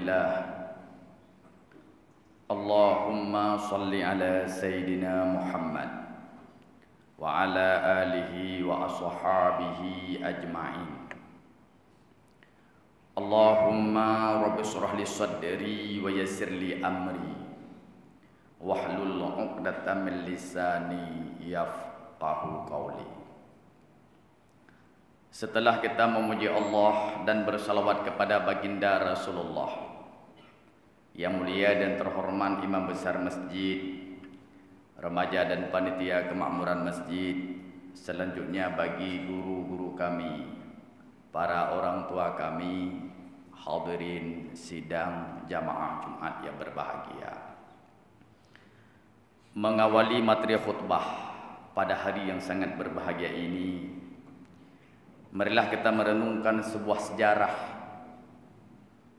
Alhamdulillah. Allahumma salli ala Sayyidina Muhammad wa ala alihi wa ashabihi ajma'in. Allahumma rabbi shrah li sadri wa yassir li amri wahlul 'uqdatam min lisani yafqahu qawli. Setelah kita memuji Allah dan bersalawat kepada baginda Rasulullah yang mulia dan terhormat, imam besar masjid, remaja dan panitia kemakmuran masjid, selanjutnya bagi guru-guru kami, para orang tua kami, hadirin sidang jamaah Jumat yang berbahagia. Mengawali materi khutbah pada hari yang sangat berbahagia ini, marilah kita merenungkan sebuah sejarah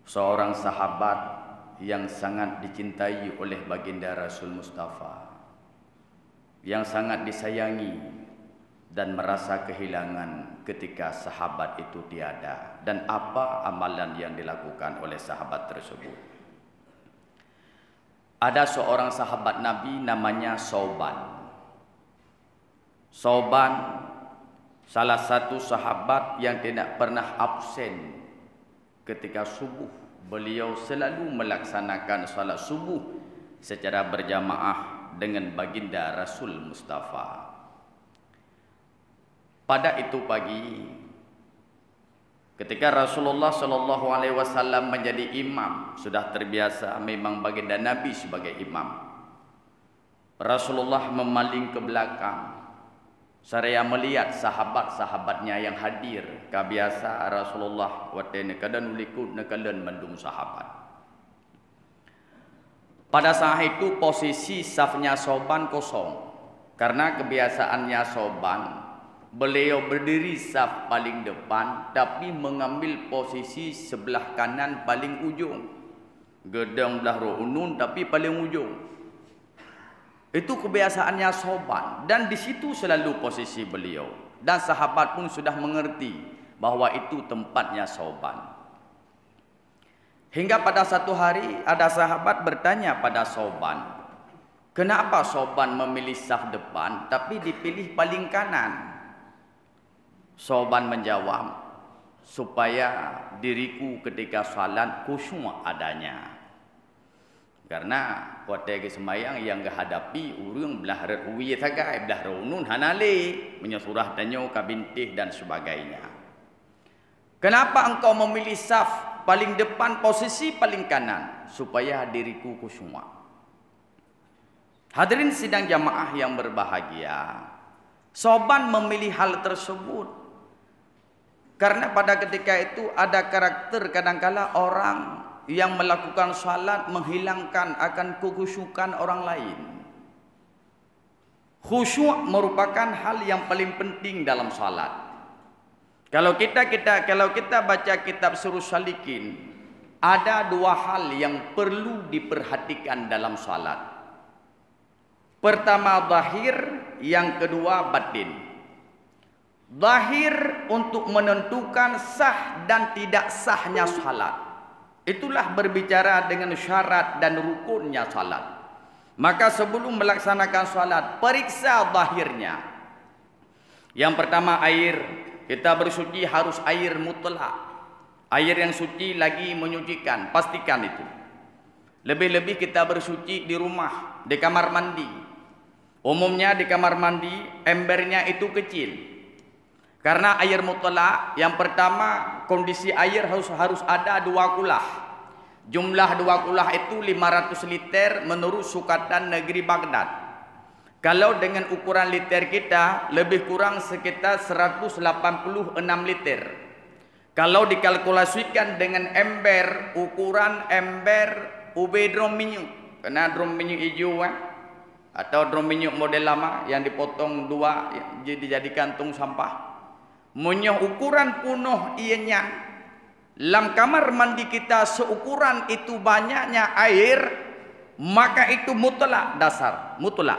seorang sahabat yang sangat dicintai oleh baginda Rasul Mustafa, yang sangat disayangi dan merasa kehilangan ketika sahabat itu tiada, dan apa amalan yang dilakukan oleh sahabat tersebut. Ada seorang sahabat Nabi namanya Sauban. Sauban salah satu sahabat yang tidak pernah absen ketika subuh. Beliau selalu melaksanakan salat subuh secara berjamaah dengan baginda Rasul Mustafa. Pada itu pagi, ketika Rasulullah SAW menjadi imam, sudah terbiasa memang baginda Nabi sebagai imam. Rasulullah memaling ke belakang, seraya melihat sahabat-sahabatnya yang hadir. Kebiasa Rasulullah watene kadan ulikut nekalan mendung sahabat. Pada saat itu posisi safnya Sauban kosong, karena kebiasaannya Sauban, beliau berdiri saf paling depan tapi mengambil posisi sebelah kanan paling ujung. Gedang belah runun tapi paling ujung. Itu kebiasaannya Sauban, dan di situ selalu posisi beliau. Dan sahabat pun sudah mengerti bahwa itu tempatnya Sauban. Hingga pada satu hari ada sahabat bertanya pada Sauban, kenapa Sauban memilih saf depan tapi dipilih paling kanan? Sauban menjawab, supaya diriku ketika salat khusyuk adanya. Karena pada semayang yang hadapi urang belah rewi sagai belah runun hanale menyesurah danyo kabintih dan sebagainya. Kenapa engkau memilih saf paling depan posisi paling kanan? Supaya diriku khusyuk. Hadirin sidang jamaah yang berbahagia, Sauban memilih hal tersebut karena pada ketika itu ada karakter kadangkala orang yang melakukan salat menghilangkan akan kekhusyukan orang lain. Khusyuk merupakan hal yang paling penting dalam salat. Kalau kita baca kitab Surah Salikin, ada dua hal yang perlu diperhatikan dalam salat. Pertama zahir, yang kedua batin. Zahir untuk menentukan sah dan tidak sahnya salat. Itulah berbicara dengan syarat dan rukunnya salat. Maka sebelum melaksanakan salat, periksa zahirnya. Yang pertama air. Kita bersuci harus air mutlak. Air yang suci lagi menyucikan, pastikan itu. Lebih-lebih kita bersuci di rumah, di kamar mandi. Umumnya di kamar mandi embernya itu kecil. Karena air mutlak, yang pertama kondisi air harus ada 2 kulah. Jumlah 2 kulah itu 500 liter menurut sukatan negeri Baghdad. Kalau dengan ukuran liter kita lebih kurang sekitar 186 liter. Kalau dikalkulasikan dengan ember, ukuran ember UB drum minyak. Karena drum minyak hijau atau drum minyak model lama yang dipotong 2 dijadikan tong sampah. Munyo ukuran penuh ianya, dalam kamar mandi kita seukuran itu banyaknya air, maka itu mutlak dasar, mutlak.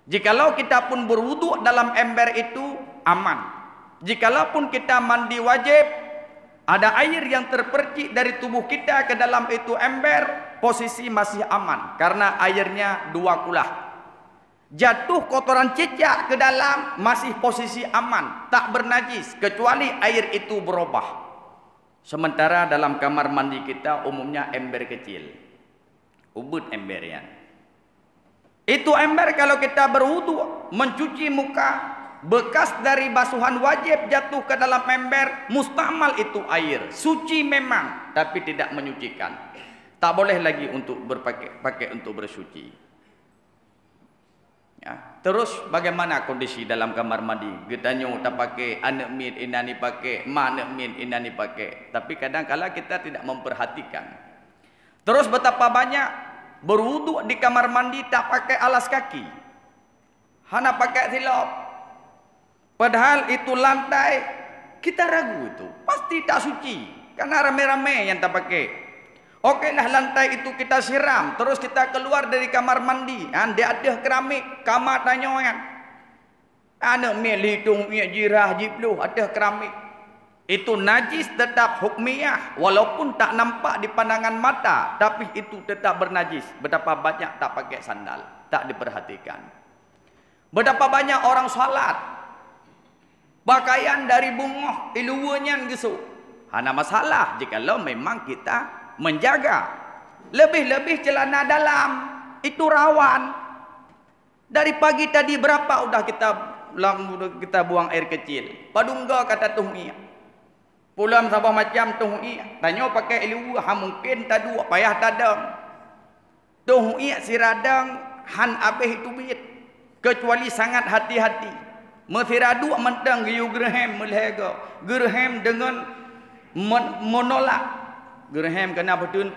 Jikalau kita pun berwudu dalam ember itu aman. Jikalau pun kita mandi wajib, Ada air yang terpercik dari tubuh kita ke dalam itu ember, posisi masih aman karena airnya 2 kulah. Jatuh kotoran cicak ke dalam, masih posisi aman, tak bernajis kecuali air itu berubah. Sementara dalam kamar mandi kita umumnya ember kecil, ubud embernya. Itu ember kalau kita berwudu, mencuci muka, bekas dari basuhan wajib jatuh ke dalam ember, mustamal itu air. Suci memang, tapi tidak menyucikan. Tak boleh lagi untuk pakai untuk bersuci. Ya. Terus bagaimana kondisi dalam kamar mandi? Getanyo tak pakai, anak min inani pakai, mana min inani pakai. Tapi kadang-kala kita tidak memperhatikan. Terus betapa banyak berwudu di kamar mandi tak pakai alas kaki. Hana pakai silop. Padahal itu lantai kita ragu itu pasti tak suci karena rame-rame yang tak pakai. Okeylah lantai itu kita siram, terus kita keluar dari kamar mandi. Dia ada keramik, kamar tanyoan. Anak melitung jirah jiblu ada keramik. Itu najis tetap hukmiyah walaupun tak nampak di pandangan mata, tapi itu tetap bernajis. Betapa banyak tak pakai sandal, tak diperhatikan. Betapa banyak orang salat pakaian dari bungoh iluwenyan gitu. Hana masalah jikalau memang kita menjaga. Lebih-lebih celana dalam itu rawan. Dari pagi tadi berapa udah kita buang air kecil. Padungga kata tuhmi. Pulang sabah macam tuhmi. Tanya pakai ilu mungkin tadu payah tadang. Tuhmi si radang han abeh itu bit. Kecuali sangat hati-hati. Methiradu mentang giyu gerhem melhega. Gerhem dengan menolak. Gerhem kena betul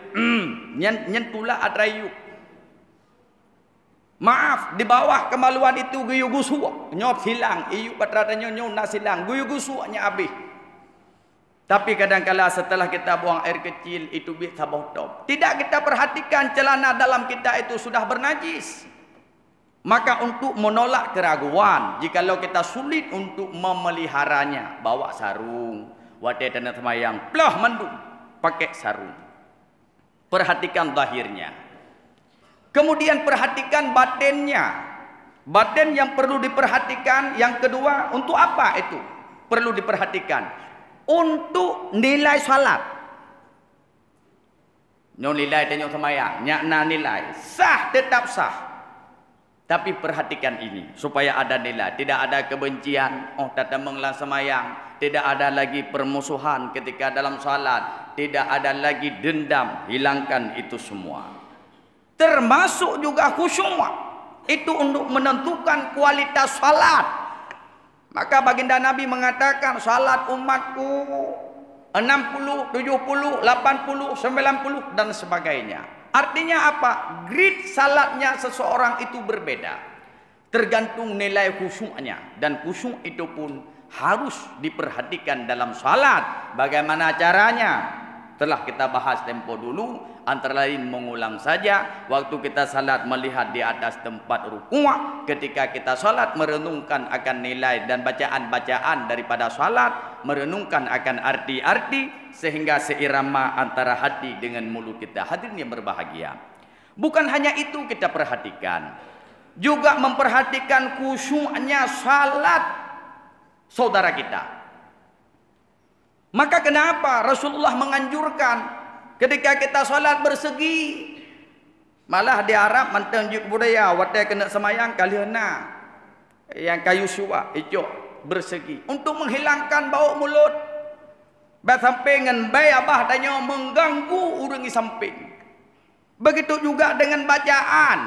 nyentulah atrayu. Maaf, di bawah kemaluan itu giyu gusuk. Nyop silang, iyu patratanya nyop nak silang. Giyu gusuknya habis. Tapi kadang-kala setelah kita buang air kecil itu bisa botol. Tidak kita perhatikan celana dalam kita itu sudah bernajis. Maka untuk menolak keraguan, jikalau kita sulit untuk memeliharanya, bawa sarung, wadai tanah semayang, pelah mandung, pakai sarung. Perhatikan zahirnya. Kemudian perhatikan batinnya. Batin yang perlu diperhatikan, yang kedua, untuk apa itu? Perlu diperhatikan. Untuk nilai salat. Nyo nilai tanya semayang, nyakna nilai. Sah, tetap sah. Tapi perhatikan ini supaya ada nilai, tidak ada kebencian. Oh, datang mengelang semayang, tidak ada lagi permusuhan ketika dalam salat, tidak ada lagi dendam. Hilangkan itu semua. Termasuk juga khusyuk. Itu untuk menentukan kualitas salat. Maka baginda Nabi mengatakan salat umatku 60, 70, 80, 90 dan sebagainya. Artinya apa? Grade salatnya seseorang itu berbeda. Tergantung nilai khusyuknya. Dan khusyuk itu pun harus diperhatikan dalam salat. Bagaimana caranya? Telah kita bahas tempo dulu. Antara lain mengulang saja. Waktu kita salat melihat di atas tempat rukuk. Ketika kita salat merenungkan akan nilai dan bacaan-bacaan daripada salat. Merenungkan akan arti-arti. Sehingga seirama antara hati dengan mulut kita. Hadirin yang berbahagia. Bukan hanya itu kita perhatikan. Juga memperhatikan khusyuknya salat saudara kita. Maka kenapa Rasulullah menganjurkan ketika kita salat bersegi, malah di Arab mentunjuk budaya watai kena semayang kaliana yang kayu suwa hijau bersegi untuk menghilangkan bau mulut. Bersampingan bayi abah tanya mengganggu orang di samping. Begitu juga dengan bacaan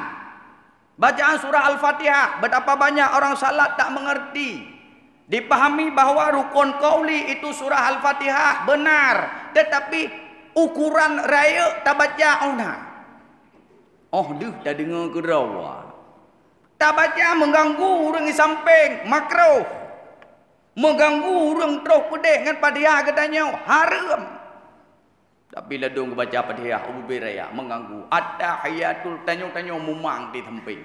surah Al-Fatihah. Betapa banyak orang salat tak mengerti. Dipahami bahawa rukun qauli itu surah Al-Fatihah benar, tetapi ukuran raya tak baca ona. Oh, duh dah dengar ke rawa. Tak baca mengganggu orang di samping, makruh. Mengganggu orang terus pedih dengan Fatihah katanya haram. Tapi ladung baca Fatihah ubiraya mengganggu. At-tahiyatul tanyo-tanyo mumang di samping.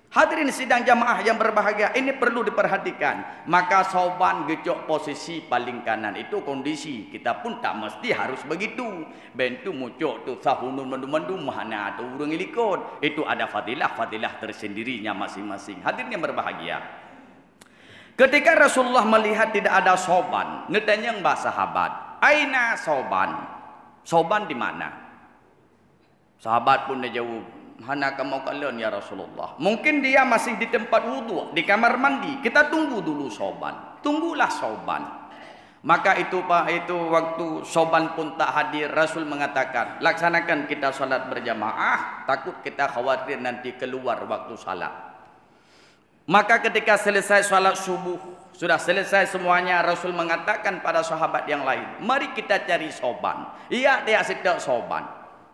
Hadirin sidang jamaah yang berbahagia, ini perlu diperhatikan. Maka Sauban gecok posisi paling kanan. Itu kondisi. Kita pun tak mesti harus begitu. Bentu mucuk tu sahunun mendum-mendum mana tu urung ilikut. Itu ada fadilah tersendirinya masing-masing. Hadirin yang berbahagia. Ketika Rasulullah melihat tidak ada Sauban, ngetanya mbak sahabat, aina Sauban? Sauban di mana? Sahabat pun dia jawab, mana kamu kalian ya Rasulullah? Mungkin dia masih di tempat wudu, di kamar mandi. Kita tunggu dulu Sauban. Tunggulah Sauban. Maka itu waktu Sauban pun tak hadir, Rasul mengatakan, laksanakan kita salat berjamaah, takut kita khawatir nanti keluar waktu salat. Maka ketika selesai salat subuh, sudah selesai semuanya, Rasul mengatakan pada sahabat yang lain, mari kita cari Sauban. Iya, dia sedang Sauban.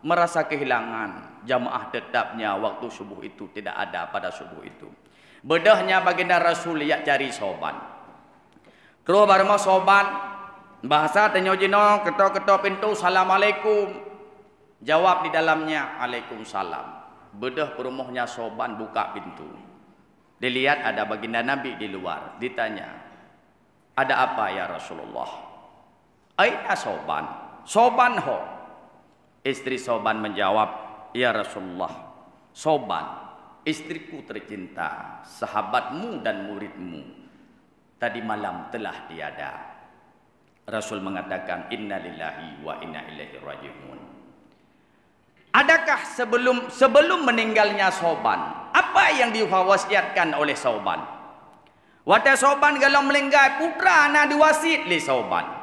Merasa kehilangan jamaah tetapnya waktu subuh itu tidak ada pada subuh itu. Bedahnya baginda Rasul ya cari Sauban. Terus baru mau Sauban, bahasa tanya jino, ketok-ketok pintu, Assalamualaikum. Jawab di dalamnya, Waalaikumsalam. Bedah perumahnya Sauban buka pintu. Dilihat ada baginda Nabi di luar. Ditanya, ada apa ya Rasulullah? Aina Sauban? Sauban ho. Istri Sauban menjawab, ya Rasulullah, Sauban, istriku tercinta, sahabatmu dan muridmu, tadi malam telah tiada. Rasul mengatakan, inna lillahi wa inna ilaihi raji'un. Adakah sebelum meninggalnya Sauban, apa yang diwasiatkan oleh Sauban? Wata Sauban kalau melinggai putra na diwasit li Sauban.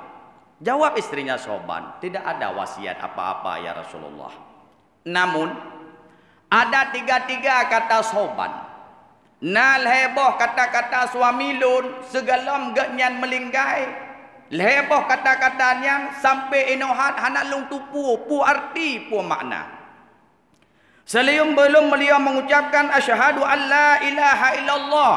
Jawab istrinya Sauban, tidak ada wasiat apa-apa ya Rasulullah. Namun ada tiga kata Sauban. Nal heboh kata-kata suami lun, segalam genyan melinggai. Heboh kata-katanya sampai inohat hanak lung tupu, pu arti, pu makna. Selium belum beliau mengucapkan asyhadu an la ilaha illallah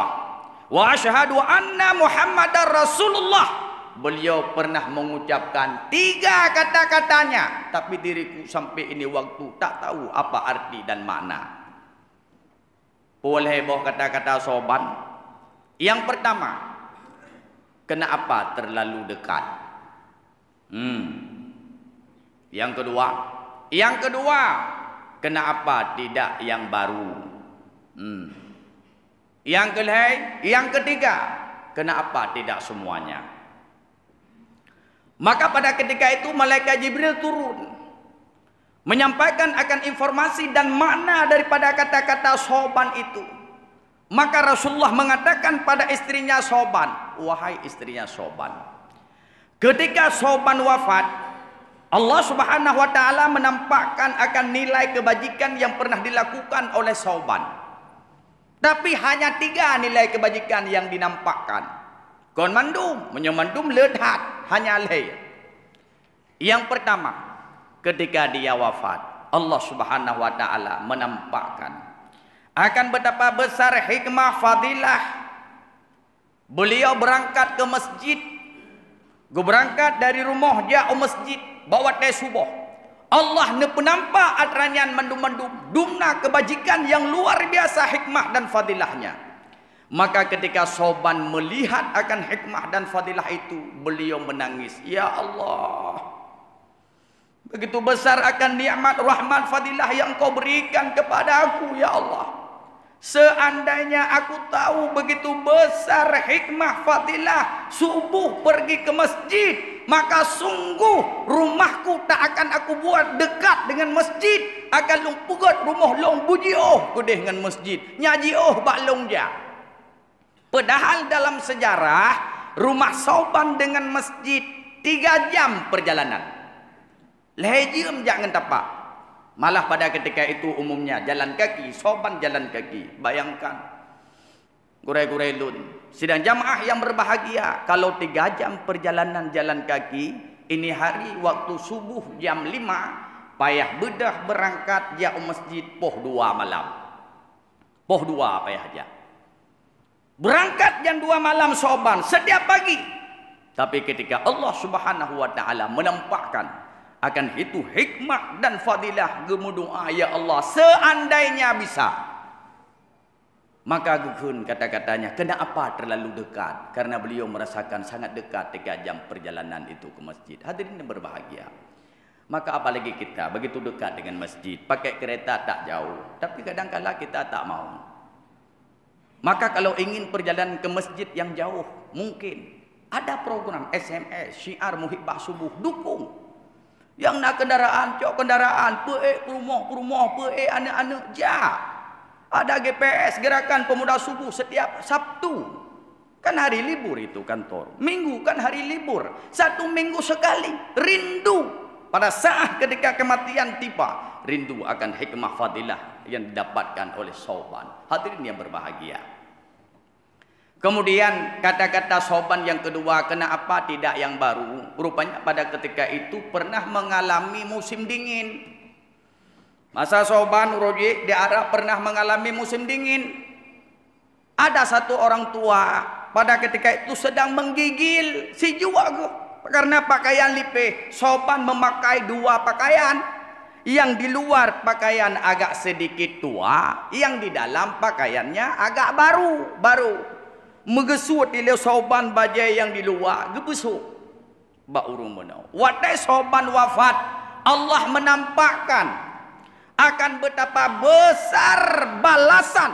wa asyhadu anna Muhammadar Rasulullah. Beliau pernah mengucapkan 3 kata-katanya, tapi diriku sampai ini waktu tak tahu apa arti dan makna. Boleh boh kata-kata Sauban. Yang pertama, kenapa terlalu dekat? Yang kedua, kenapa tidak yang baru? Yang ketiga, kenapa tidak semuanya? Maka pada ketika itu malaikat Jibril turun menyampaikan akan informasi dan makna daripada kata-kata Sauban itu. Maka Rasulullah mengatakan pada istrinya Sauban, wahai istrinya Sauban, ketika Sauban wafat, Allah Subhanahu wa taala menampakkan akan nilai kebajikan yang pernah dilakukan oleh Sauban. Tapi hanya 3 nilai kebajikan yang dinampakkan. Kon mandum, menyemandum ledhat, hanya leh. Yang pertama, ketika dia wafat, Allah Subhanahu wa taala menampakkan akan betapa besar hikmah fadilah. Beliau berangkat ke masjid. Berangkat dari rumah jauh masjid, bawa teh subuh. Allah ne penampak atranyan mandum-mandum dumna kebajikan yang luar biasa hikmah dan fadilahnya. Maka ketika Sauban melihat akan hikmah dan fadilah itu, beliau menangis. Ya Allah, begitu besar akan nikmat, rahmat, fadilah yang Kau berikan kepada aku, ya Allah. Seandainya aku tahu begitu besar hikmah, fadilah, subuh pergi ke masjid, maka sungguh rumahku tak akan aku buat dekat dengan masjid. Akan lumpugat rumah long bujioh kudeh dengan masjid. Nyajioh bak long ja. Padahal dalam sejarah rumah Sauban dengan masjid 3 jam perjalanan. Lejim jangan tapak. Malah pada ketika itu umumnya jalan kaki, Sauban jalan kaki. Bayangkan. Gurai-gurai lun. Sidang jamaah yang berbahagia, kalau 3 jam perjalanan jalan kaki, ini hari waktu subuh jam 5, payah bedah berangkat jauh masjid poh 2 malam. Poh 2 payah aja. Berangkat jam 2 malam Sauban setiap pagi. Tapi ketika Allah Subhanahu wa taala menampakkan akan itu hikmah dan fadilah, gemudoa, ya Allah, seandainya bisa Maka Gugun kata-katanya, kenapa terlalu dekat? Karena beliau merasakan sangat dekat 3 jam perjalanan itu ke masjid. Hadirin yang berbahagia. Maka apalagi kita begitu dekat dengan masjid. Pakai kereta tak jauh. Tapi kadang-kala kita tak mau. Maka kalau ingin perjalanan ke masjid yang jauh, mungkin ada program SMS, syiar muhibbah subuh, dukung. Yang nak kendaraan, cok kendaraan, ke rumah, anak-anak, ja. Ada GPS, gerakan pemuda subuh setiap Sabtu. Kan hari libur itu kantor. Minggu kan hari libur. 1 minggu sekali. Rindu. Pada saat ketika kematian tiba. Rindu akan hikmah fadilah yang didapatkan oleh Sauban. Hadirin yang berbahagia. Kemudian kata-kata Sauban yang kedua, kenapa tidak yang baru? Rupanya pada ketika itu pernah mengalami musim dingin. Masa Sauban Roji di Arab pernah mengalami musim dingin. Ada satu orang tua pada ketika itu sedang menggigil si juga karena pakaian lipeh. Sauban memakai 2 pakaian. Yang di luar pakaian agak sedikit tua, yang di dalam pakaiannya agak baru. Megesut ile Sauban bajai yang di luar gebesuk. Ba urung menau. Waktu Sauban wafat, Allah menampakkan akan betapa besar balasan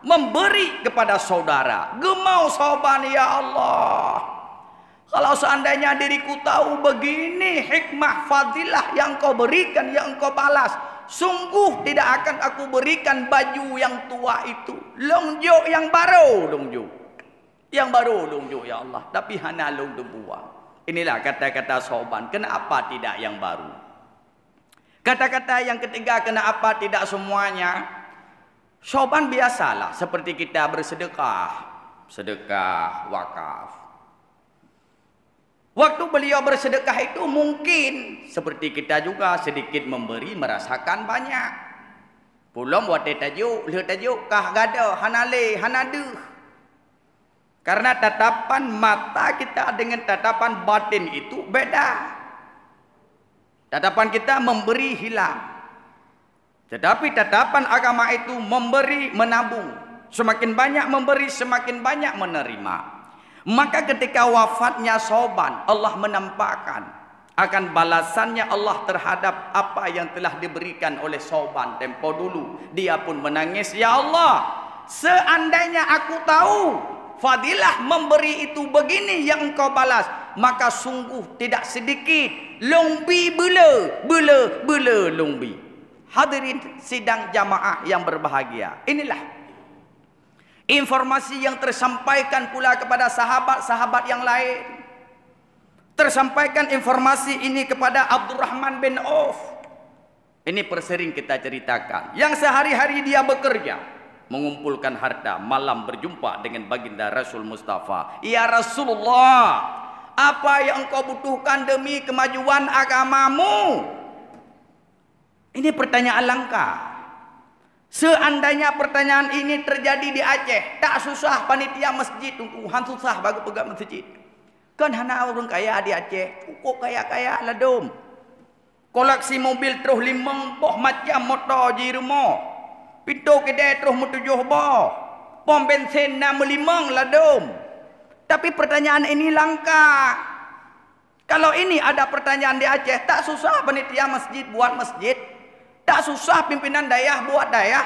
memberi kepada saudara. Gemau Sauban, ya Allah, kalau seandainya diriku tahu begini hikmah fadilah yang kau berikan, yang kau balas, sungguh tidak akan aku berikan baju yang tua itu. Longjo yang baru, longjo ya Allah, tapi hana long buang. Inilah kata-kata Sauban. Kenapa tidak yang baru? Kata-kata yang ketiga, kenapa tidak semuanya? Sauban biasalah seperti kita bersedekah, sedekah wakaf. Waktu beliau bersedekah itu mungkin seperti kita juga sedikit memberi merasakan banyak. Belum wate tajuk, le tajuk kah gada hanale hanaduh. Karena tatapan mata kita dengan tatapan batin itu beda. Tatapan kita memberi hilang. Tetapi tatapan agama itu memberi menabung. Semakin banyak memberi, semakin banyak menerima. Maka ketika wafatnya Sauban, Allah menampakkan akan balasannya Allah terhadap apa yang telah diberikan oleh Sauban tempo dulu. Dia pun menangis, ya Allah, seandainya aku tahu fadilah memberi itu begini yang engkau balas, maka sungguh tidak sedikit lombi bela lombi. Hadirin sidang jamaah yang berbahagia, inilah informasi yang tersampaikan pula kepada sahabat-sahabat yang lain. Tersampaikan informasi ini kepada Abdurrahman bin Auf. Ini persering kita ceritakan, yang sehari-hari dia bekerja mengumpulkan harta, malam berjumpa dengan baginda Rasul Mustafa. Ya Rasulullah, apa yang engkau butuhkan demi kemajuan agamamu? Ini pertanyaan langka. Seandainya pertanyaan ini terjadi di Aceh, tak susah panitia masjid tungkuhan susah bagi pegang masjid. Kan hana orang kaya di Aceh, kok kaya-kaya lah dom. Koleksi mobil terus 5 boh macam motor di rumah. Pintu kedai terus 7 boh. Pom bensin 65 lah dom. Tapi pertanyaan ini langka. Kalau ini ada pertanyaan di Aceh, tak susah panitia masjid buat masjid. Tak susah pimpinan dayah buat dayah.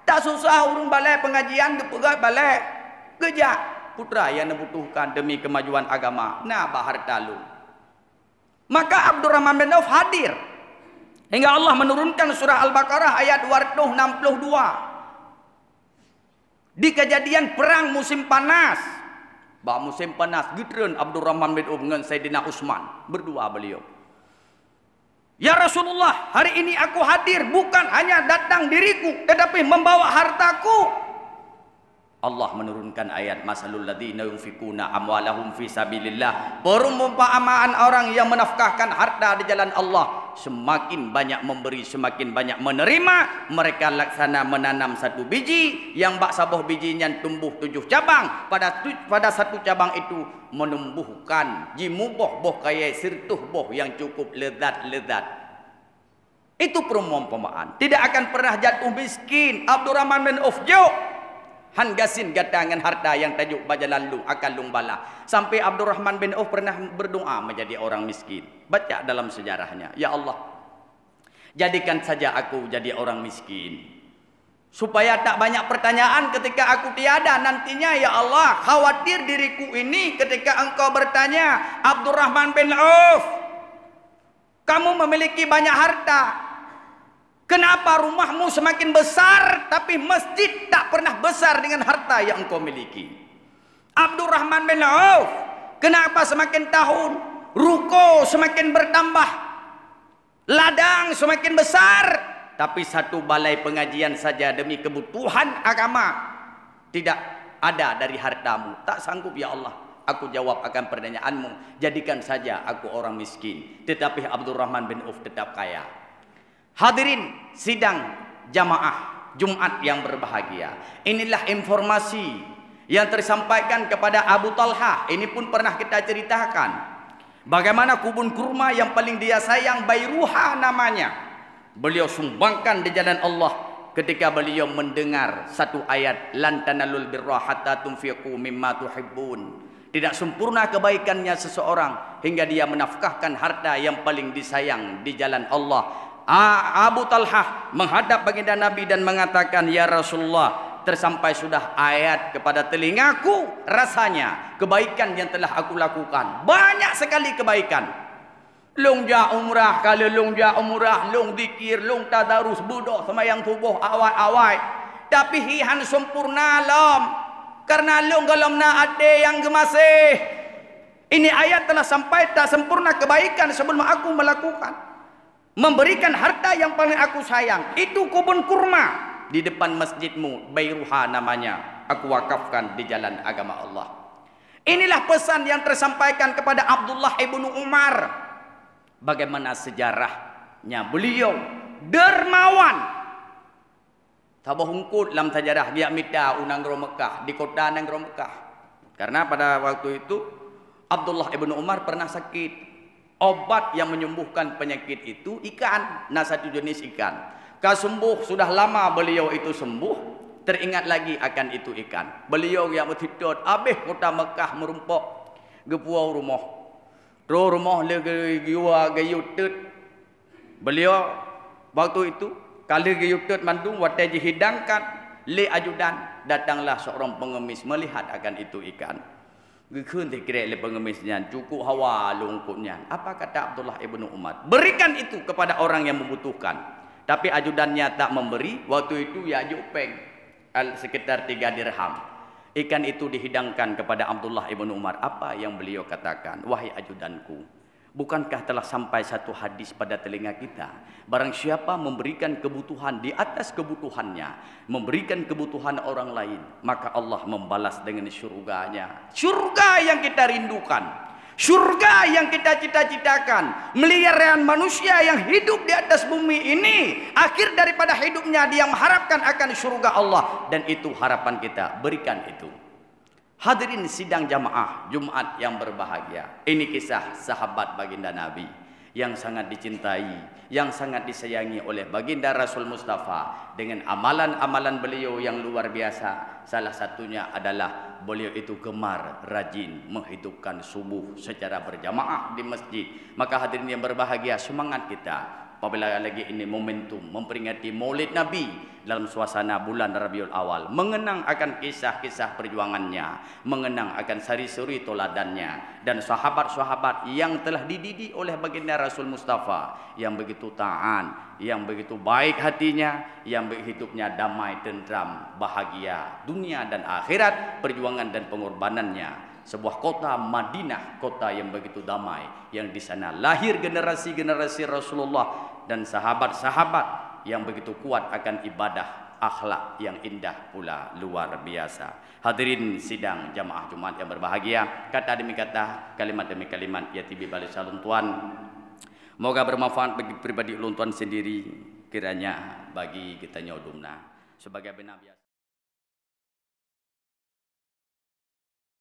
Tak susah urung balai pengajian kepegat balai. Gejak putra yang dibutuhkan demi kemajuan agama. Nah, bahar talu. Maka Abdurrahman bin Auf hadir. Hingga Allah menurunkan surah Al-Baqarah ayat 262. Di kejadian perang musim panas. Bah musim panas gitren Abdurrahman bin Auf dengan Sayyidina Utsman. Berdua beliau. Ya Rasulullah, hari ini aku hadir bukan hanya datang diriku, tetapi membawa hartaku. Allah menurunkan ayat masalul ladzina yunfikuna amwalahum fi sabilillah. Perumpamaan orang yang menafkahkan harta di jalan Allah, semakin banyak memberi, semakin banyak menerima. Mereka laksana menanam 1 biji, yang bak sabuh bijinya tumbuh 7 cabang. Pada satu cabang itu menumbuhkan jimuboh boh kaya sirtuh boh yang cukup lezat. Itu perumpamaan. Tidak akan pernah jatuh miskin. Abdurrahman bin Auf Han gasin gatangan harta yang tajuk bajalan lung akan lung bala. Sampai Abdurrahman bin Auf pernah berdoa menjadi orang miskin. Baca dalam sejarahnya, ya Allah, jadikan saja aku jadi orang miskin, supaya tak banyak pertanyaan ketika aku tiada nantinya, ya Allah. Khawatir diriku ini ketika engkau bertanya, Abdurrahman bin Auf, kamu memiliki banyak harta, kenapa rumahmu semakin besar tapi masjid tak pernah besar dengan harta yang engkau miliki? Abdurrahman bin Auf, kenapa semakin tahun ruko semakin bertambah, ladang semakin besar, tapi satu balai pengajian saja demi kebutuhan agama tidak ada dari hartamu? Tak sanggup, ya Allah. Aku jawab akan pertanyaanmu, jadikan saja aku orang miskin. Tetapi Abdurrahman bin Auf tetap kaya. Hadirin sidang jamaah Jumat yang berbahagia, inilah informasi yang tersampaikan kepada Abu Talha. Ini pun pernah kita ceritakan, bagaimana kebun kurma yang paling dia sayang, Bayruha namanya, beliau sumbangkan di jalan Allah ketika beliau mendengar satu ayat, lan tanalul birra hatta tunfiqu mimma tuhibbun. Tidak sempurna kebaikannya seseorang hingga dia menafkahkan harta yang paling disayang di jalan Allah. Abu Talha menghadap baginda Nabi dan mengatakan, ya Rasulullah, tersampai sudah ayat kepada telingaku, rasanya kebaikan yang telah aku lakukan banyak sekali kebaikan. Long ja umrah, kalau long ja umrah, long dikir, long tadarus, budok semayang tubuh awai-awai, tapi hihan sempurna lam, karena long galam na ade yang gemasih. Ini ayat telah sampai, tak sempurna kebaikan sebelum aku melakukan, memberikan harta yang paling aku sayang, itu kebun kurma di depan masjidmu, Bayruha namanya, aku wakafkan di jalan agama Allah. Inilah pesan yang tersampaikan kepada Abdullah ibnu Umar. Bagaimana sejarahnya beliau dermawan. Tabah hungkut dalam sejarah dia minta unang Mekah di kota Nanggro Mekah. Karena pada waktu itu Abdullah ibnu Umar pernah sakit. Obat yang menyembuhkan penyakit itu ikan, satu jenis ikan. Kasembuh sudah lama beliau itu sembuh, teringat lagi akan itu ikan. Beliau yang bertidur habis kota Mekah merumpok gepuau rumah. Terus rumah le giwa gayutut. Beliau waktu itu kalau gayutut mandung watai dihidangkan le ajudan, datanglah seorang pengemis melihat akan itu ikan. Gekun dikira le pengemisnya cukup hawa lungkutnya. Apa kata Abdullah ibnu Umar? Berikan itu kepada orang yang membutuhkan. Tapi ajudannya tak memberi. Waktu itu ya jupeng sekitar 3 dirham. Ikan itu dihidangkan kepada Abdullah ibnu Umar. Apa yang beliau katakan? Wahai ajudanku, bukankah telah sampai satu hadis pada telinga kita? Barang siapa memberikan kebutuhan di atas kebutuhannya, memberikan kebutuhan orang lain, maka Allah membalas dengan syurganya. Syurga yang kita rindukan, syurga yang kita cita-citakan. Melihara manusia yang hidup di atas bumi ini, akhir daripada hidupnya dia mengharapkan akan syurga Allah. Dan itu harapan kita, berikan itu. Hadirin sidang jamaah Jumat yang berbahagia, ini kisah sahabat baginda Nabi yang sangat dicintai, yang sangat disayangi oleh baginda Rasul Mustafa dengan amalan-amalan beliau yang luar biasa. Salah satunya adalah beliau itu gemar rajin menghidupkan subuh secara berjamaah di masjid. Maka hadirin yang berbahagia, semangat kita apabila lagi ini momentum memperingati Maulid Nabi dalam suasana bulan Rabiul Awal, mengenang akan kisah-kisah perjuangannya, mengenang akan sari-suri toladannya dan sahabat-sahabat yang telah dididik oleh baginda Rasul Mustafa yang begitu taat, yang begitu baik hatinya, yang hidupnya damai, tentram, bahagia dunia dan akhirat, perjuangan dan pengorbanannya. Sebuah kota Madinah, kota yang begitu damai, yang di sana lahir generasi-generasi Rasulullah dan sahabat-sahabat yang begitu kuat akan ibadah, akhlak yang indah pula luar biasa. Hadirin sidang jamaah Jumat yang berbahagia, kata demi kata, kalimat demi kalimat ya tibi balik salun tuan. Moga bermanfaat bagi pribadi ulun tuan sendiri, kiranya bagi kita nyodumna sebagai benar biasa.